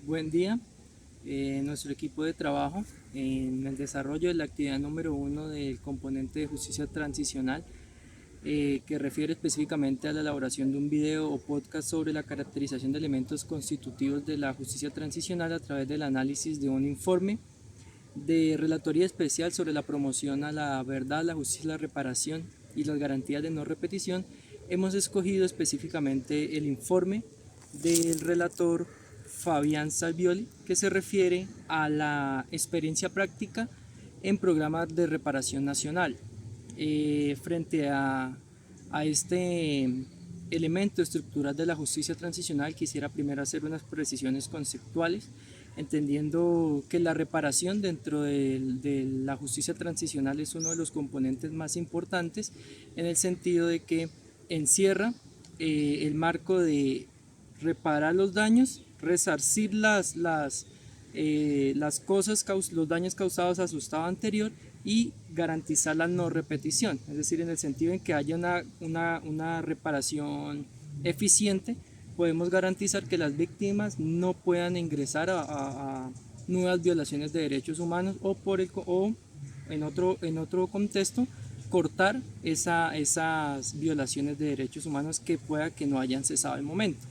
Buen día. Nuestro equipo de trabajo en el desarrollo de la actividad número 1 del componente de justicia transicional, que refiere específicamente a la elaboración de un video o podcast sobre la caracterización de elementos constitutivos de la justicia transicional a través del análisis de un informe de relatoría especial sobre la promoción a la verdad, la justicia, la reparación y las garantías de no repetición. Hemos escogido específicamente el informe del relator Fabián Salvioli, que se refiere a la experiencia práctica en programas de reparación nacional. Frente a este elemento estructural de la justicia transicional, quisiera primero hacer unas precisiones conceptuales, entendiendo que la reparación dentro de la justicia transicional es uno de los componentes más importantes, en el sentido de que encierra el marco de reparar los daños, resarcir las cosas, los daños causados a su estado anterior y garantizar la no repetición, es decir, en el sentido en que haya una reparación eficiente, podemos garantizar que las víctimas no puedan ingresar a nuevas violaciones de derechos humanos o en otro contexto cortar esas violaciones de derechos humanos que pueda que no hayan cesado al momento.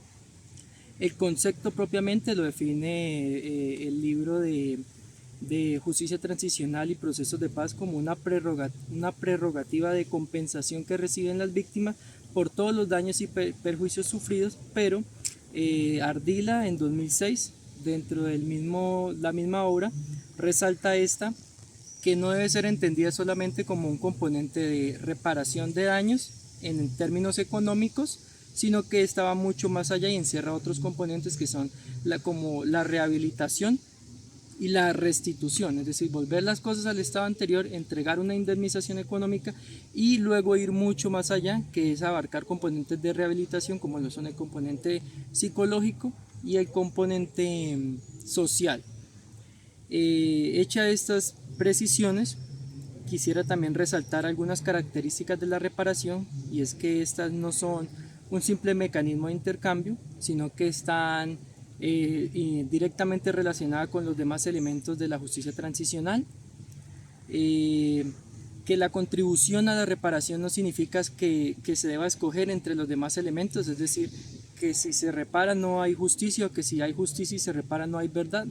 El concepto propiamente lo define el libro de Justicia Transicional y Procesos de Paz como una prerrogativa de compensación que reciben las víctimas por todos los daños y perjuicios sufridos, pero Ardila en 2006, dentro del la misma obra, resalta esta, que no debe ser entendida solamente como un componente de reparación de daños en términos económicos, sino que estaba mucho más allá y encierra otros componentes que son como la rehabilitación y la restitución, es decir, volver las cosas al estado anterior, entregar una indemnización económica y luego ir mucho más allá, que es abarcar componentes de rehabilitación como lo son el componente psicológico y el componente social. Hecha estas precisiones, quisiera también resaltar algunas características de la reparación, y es que estas no son un simple mecanismo de intercambio, sino que están directamente relacionadas con los demás elementos de la justicia transicional, que la contribución a la reparación no significa que se deba escoger entre los demás elementos, es decir, que si se repara no hay justicia, o que si hay justicia y se repara no hay verdad.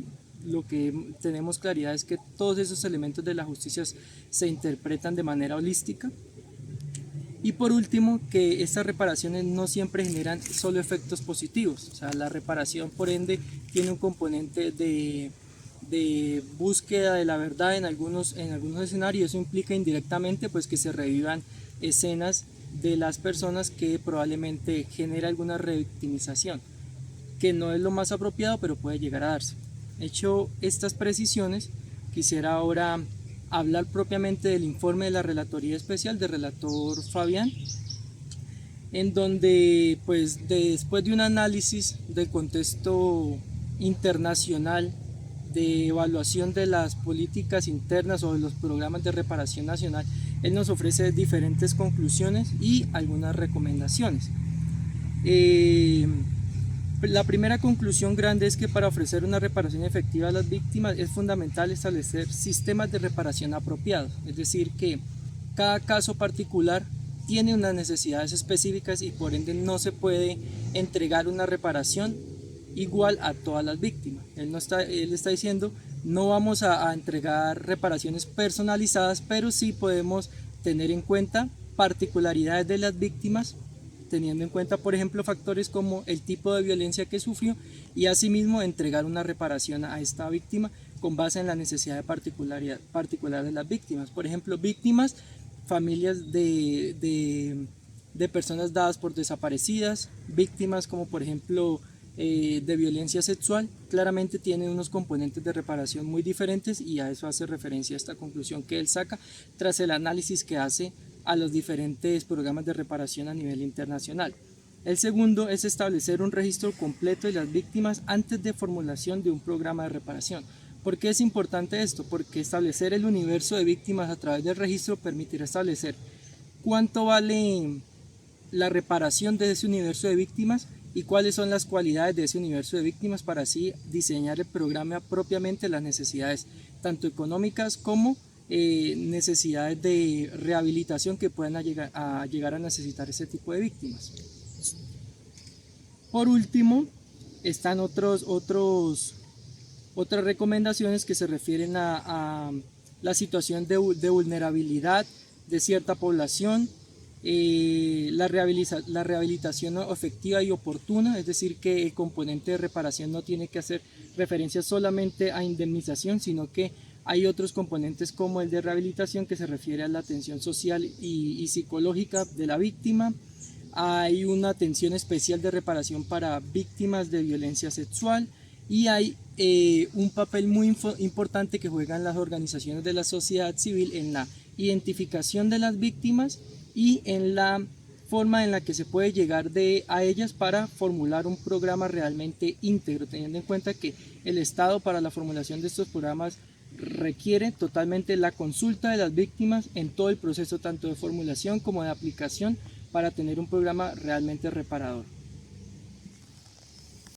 Lo que tenemos claridad es que todos esos elementos de la justicia se interpretan de manera holística. Y por último, que estas reparaciones no siempre generan solo efectos positivos, o sea, la reparación por ende tiene un componente de búsqueda de la verdad en algunos escenarios. Eso implica indirectamente pues que se revivan escenas de las personas, que probablemente genera alguna revictimización, que no es lo más apropiado, pero puede llegar a darse. Hecho estas precisiones, quisiera ahora hablar propiamente del informe de la Relatoría Especial del relator Fabián, en donde pues después de un análisis del contexto internacional, de evaluación de las políticas internas o de los programas de reparación nacional, él nos ofrece diferentes conclusiones y algunas recomendaciones. La primera conclusión grande es que para ofrecer una reparación efectiva a las víctimas es fundamental establecer sistemas de reparación apropiados, es decir, que cada caso particular tiene unas necesidades específicas y por ende no se puede entregar una reparación igual a todas las víctimas. Él está diciendo, no vamos a entregar reparaciones personalizadas, pero sí podemos tener en cuenta particularidades de las víctimas, teniendo en cuenta, por ejemplo, factores como el tipo de violencia que sufrió, y asimismo entregar una reparación a esta víctima con base en la necesidad particular de las víctimas. Por ejemplo, víctimas, familias de personas dadas por desaparecidas, víctimas como por ejemplo de violencia sexual, claramente tienen unos componentes de reparación muy diferentes, y a eso hace referencia esta conclusión que él saca tras el análisis que hace a los diferentes programas de reparación a nivel internacional. El segundo es establecer un registro completo de las víctimas antes de formulación de un programa de reparación. ¿Por qué es importante esto? Porque establecer el universo de víctimas a través del registro permitirá establecer cuánto vale la reparación de ese universo de víctimas y cuáles son las cualidades de ese universo de víctimas para así diseñar el programa propiamente las necesidades tanto económicas como necesidades de rehabilitación que puedan llegar a necesitar ese tipo de víctimas. Por último, están otras recomendaciones que se refieren a la situación de vulnerabilidad de cierta población, la rehabilitación efectiva y oportuna, es decir, que el componente de reparación no tiene que hacer referencia solamente a indemnización, sino que hay otros componentes como el de rehabilitación que se refiere a la atención social y psicológica de la víctima. Hay una atención especial de reparación para víctimas de violencia sexual y hay un papel muy importante que juegan las organizaciones de la sociedad civil en la identificación de las víctimas y en la forma en la que se puede llegar a ellas para formular un programa realmente íntegro, teniendo en cuenta que el Estado para la formulación de estos programas requiere totalmente la consulta de las víctimas en todo el proceso tanto de formulación como de aplicación para tener un programa realmente reparador.